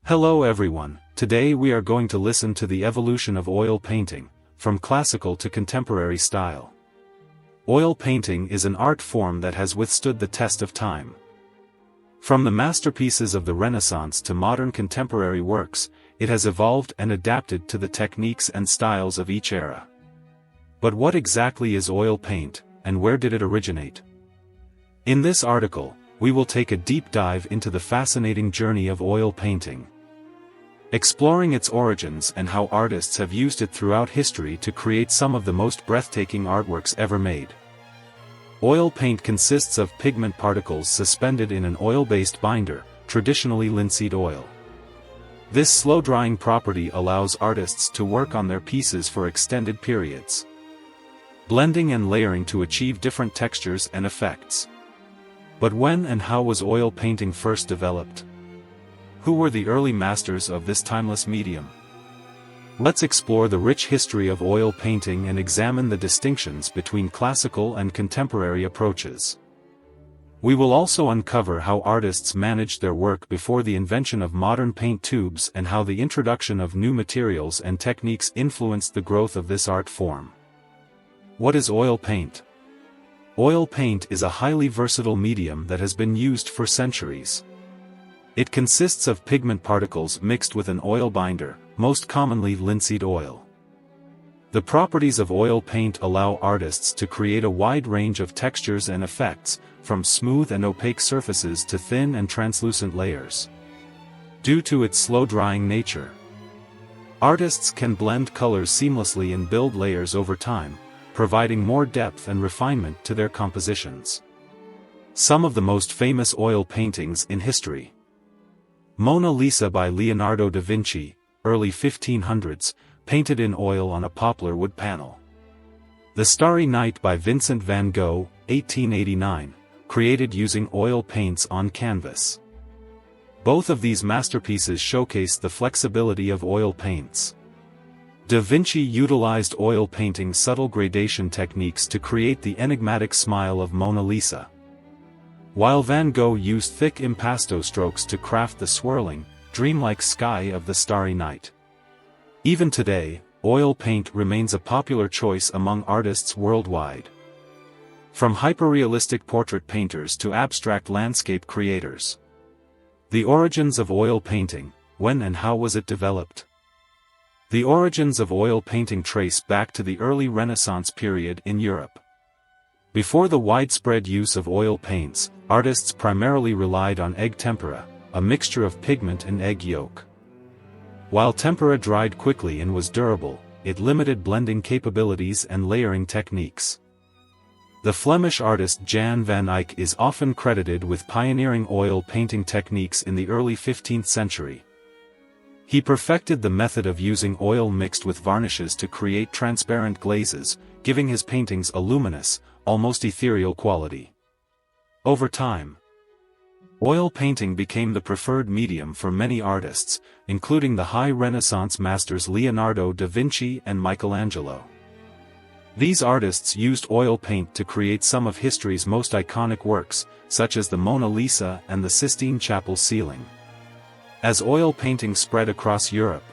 Hello everyone, today we are going to listen to the evolution of oil painting, from classical to contemporary style. Oil painting is an art form that has withstood the test of time. From the masterpieces of the Renaissance to modern contemporary works, it has evolved and adapted to the techniques and styles of each era. But what exactly is oil paint, and where did it originate? In this article, we will take a deep dive into the fascinating journey of oil painting, exploring its origins and how artists have used it throughout history to create some of the most breathtaking artworks ever made. Oil paint consists of pigment particles suspended in an oil-based binder, traditionally linseed oil. This slow-drying property allows artists to work on their pieces for extended periods, blending and layering to achieve different textures and effects. But when and how was oil painting first developed? Who were the early masters of this timeless medium? Let's explore the rich history of oil painting and examine the distinctions between classical and contemporary approaches. We will also uncover how artists managed their work before the invention of modern paint tubes and how the introduction of new materials and techniques influenced the growth of this art form. What is oil paint? Oil paint is a highly versatile medium that has been used for centuries. It consists of pigment particles mixed with an oil binder, most commonly linseed oil. The properties of oil paint allow artists to create a wide range of textures and effects, from smooth and opaque surfaces to thin and translucent layers. Due to its slow-drying nature, artists can blend colors seamlessly and build layers over time, providing more depth and refinement to their compositions. Some of the most famous oil paintings in history. Mona Lisa by Leonardo da Vinci, early 1500s, painted in oil on a poplar wood panel. The Starry Night by Vincent van Gogh, 1889, created using oil paints on canvas. Both of these masterpieces showcase the flexibility of oil paints. Da Vinci utilized oil painting's subtle gradation techniques to create the enigmatic smile of Mona Lisa, while Van Gogh used thick impasto strokes to craft the swirling, dreamlike sky of the Starry Night. Even today, oil paint remains a popular choice among artists worldwide. From hyperrealistic portrait painters to abstract landscape creators. The origins of oil painting: when and how was it developed? The origins of oil painting trace back to the early Renaissance period in Europe. Before the widespread use of oil paints, artists primarily relied on egg tempera, a mixture of pigment and egg yolk. While tempera dried quickly and was durable, it limited blending capabilities and layering techniques. The Flemish artist Jan van Eyck is often credited with pioneering oil painting techniques in the early 15th century. He perfected the method of using oil mixed with varnishes to create transparent glazes, giving his paintings a luminous, almost ethereal quality. Over time, oil painting became the preferred medium for many artists, including the high Renaissance masters Leonardo da Vinci and Michelangelo. These artists used oil paint to create some of history's most iconic works, such as the Mona Lisa and the Sistine Chapel ceiling. As oil painting spread across Europe,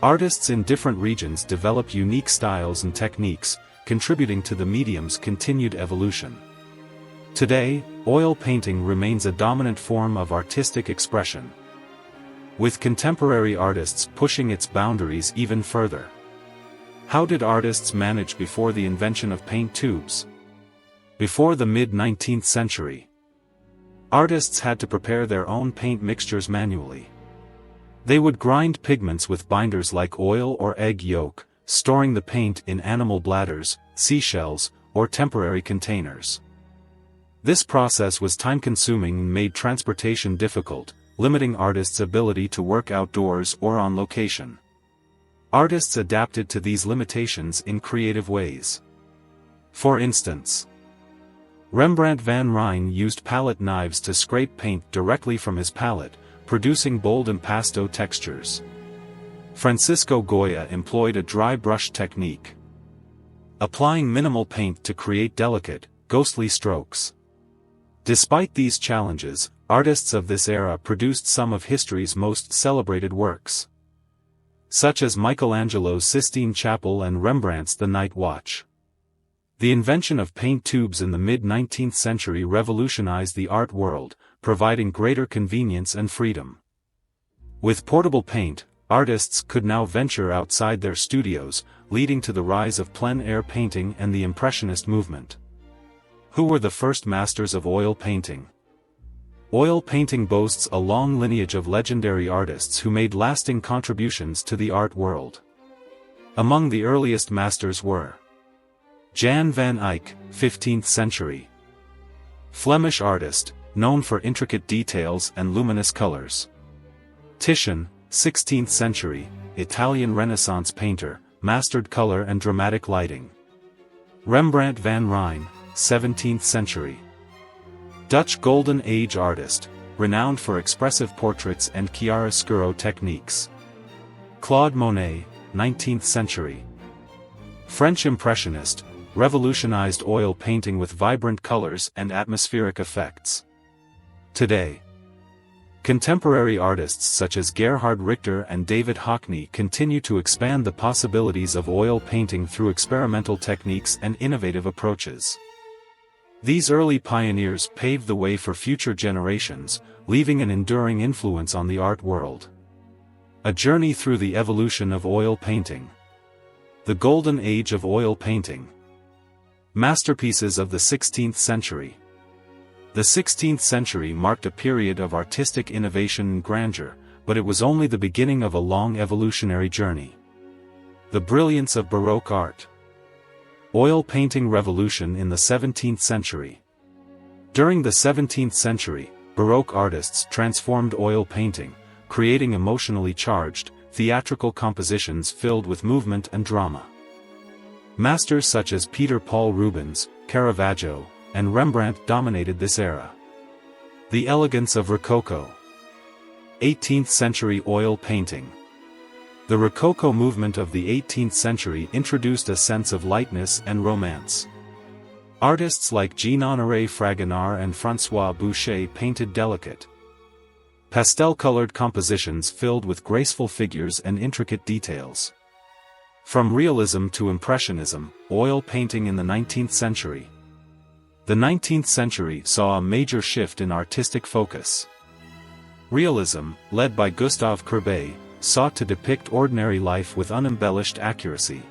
artists in different regions developed unique styles and techniques, contributing to the medium's continued evolution. Today, oil painting remains a dominant form of artistic expression, with contemporary artists pushing its boundaries even further. How did artists manage before the invention of paint tubes? Before the mid-19th century, artists had to prepare their own paint mixtures manually. They would grind pigments with binders like oil or egg yolk, storing the paint in animal bladders, seashells, or temporary containers. This process was time-consuming and made transportation difficult, limiting artists' ability to work outdoors or on location. Artists adapted to these limitations in creative ways. For instance, Rembrandt van Rijn used palette knives to scrape paint directly from his palette, producing bold impasto textures. Francisco Goya employed a dry brush technique, applying minimal paint to create delicate, ghostly strokes. Despite these challenges, artists of this era produced some of history's most celebrated works, such as Michelangelo's Sistine Chapel and Rembrandt's The Night Watch. The invention of paint tubes in the mid-19th century revolutionized the art world, providing greater convenience and freedom. With portable paint, artists could now venture outside their studios, leading to the rise of plein-air painting and the Impressionist movement. Who were the first masters of oil painting? Oil painting boasts a long lineage of legendary artists who made lasting contributions to the art world. Among the earliest masters were Jan van Eyck, 15th century. Flemish artist, known for intricate details and luminous colors. Titian, 16th century, Italian Renaissance painter, mastered color and dramatic lighting. Rembrandt van Rijn, 17th century. Dutch Golden Age artist, renowned for expressive portraits and chiaroscuro techniques. Claude Monet, 19th century. French Impressionist, revolutionized oil painting with vibrant colors and atmospheric effects. Today, contemporary artists such as Gerhard Richter and David Hockney continue to expand the possibilities of oil painting through experimental techniques and innovative approaches. These early pioneers paved the way for future generations, leaving an enduring influence on the art world. A journey through the evolution of oil painting. The Golden Age of Oil Painting. Masterpieces of the 16th century. The 16th century marked a period of artistic innovation and grandeur, but it was only the beginning of a long evolutionary journey. The brilliance of Baroque art. Oil painting revolution in the 17th century. During the 17th century, Baroque artists transformed oil painting, creating emotionally charged, theatrical compositions filled with movement and drama. Masters such as Peter Paul Rubens, Caravaggio, and Rembrandt dominated this era. The elegance of Rococo. 18th century oil painting. The Rococo movement of the 18th century introduced a sense of lightness and romance. Artists like Jean-Honoré Fragonard and François Boucher painted delicate, pastel-colored compositions filled with graceful figures and intricate details. From realism to impressionism, oil painting in the 19th century. The 19th century saw a major shift in artistic focus. Realism, led by Gustave Courbet, sought to depict ordinary life with unembellished accuracy.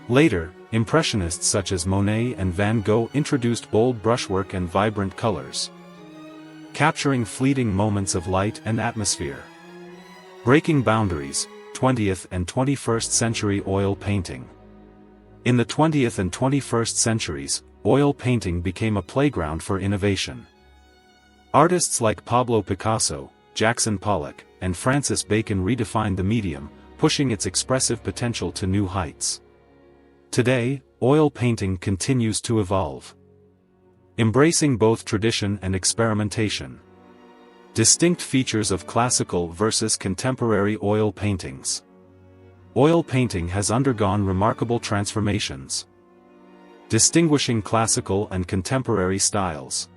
Later, impressionists such as Monet and Van Gogh introduced bold brushwork and vibrant colors, capturing fleeting moments of light and atmosphere. Breaking boundaries, 20th and 21st century oil painting. In the 20th and 21st centuries, oil painting became a playground for innovation. Artists like Pablo Picasso, Jackson Pollock, and Francis Bacon redefined the medium, pushing its expressive potential to new heights. Today, oil painting continues to evolve, embracing both tradition and experimentation. Distinct features of classical versus contemporary oil paintings. Oil painting has undergone remarkable transformations, distinguishing classical and contemporary styles.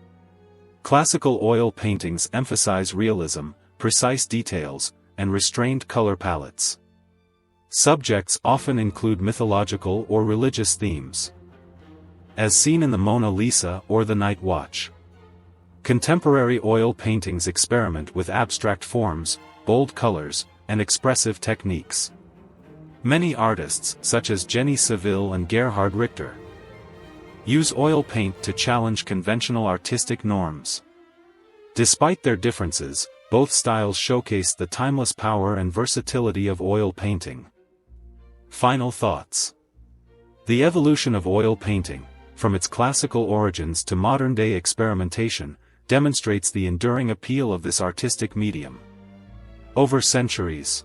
Classical oil paintings emphasize realism, precise details, and restrained color palettes. Subjects often include mythological or religious themes, as seen in the Mona Lisa or the Night Watch. Contemporary oil paintings experiment with abstract forms, bold colors, and expressive techniques. Many artists, such as Jenny Saville and Gerhard Richter, use oil paint to challenge conventional artistic norms. Despite their differences, both styles showcase the timeless power and versatility of oil painting. Final thoughts. The evolution of oil painting, from its classical origins to modern-day experimentation, demonstrates the enduring appeal of this artistic medium. Over centuries,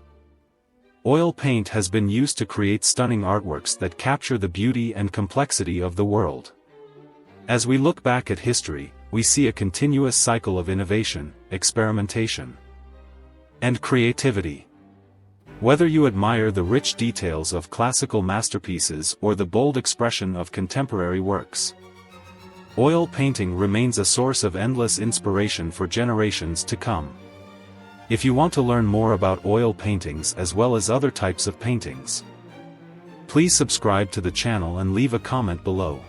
oil paint has been used to create stunning artworks that capture the beauty and complexity of the world. As we look back at history, we see a continuous cycle of innovation, experimentation, and creativity. Whether you admire the rich details of classical masterpieces or the bold expression of contemporary works, Oil painting remains a source of endless inspiration for generations to come. If you want to learn more about oil paintings as well as other types of paintings, please subscribe to the channel and leave a comment below.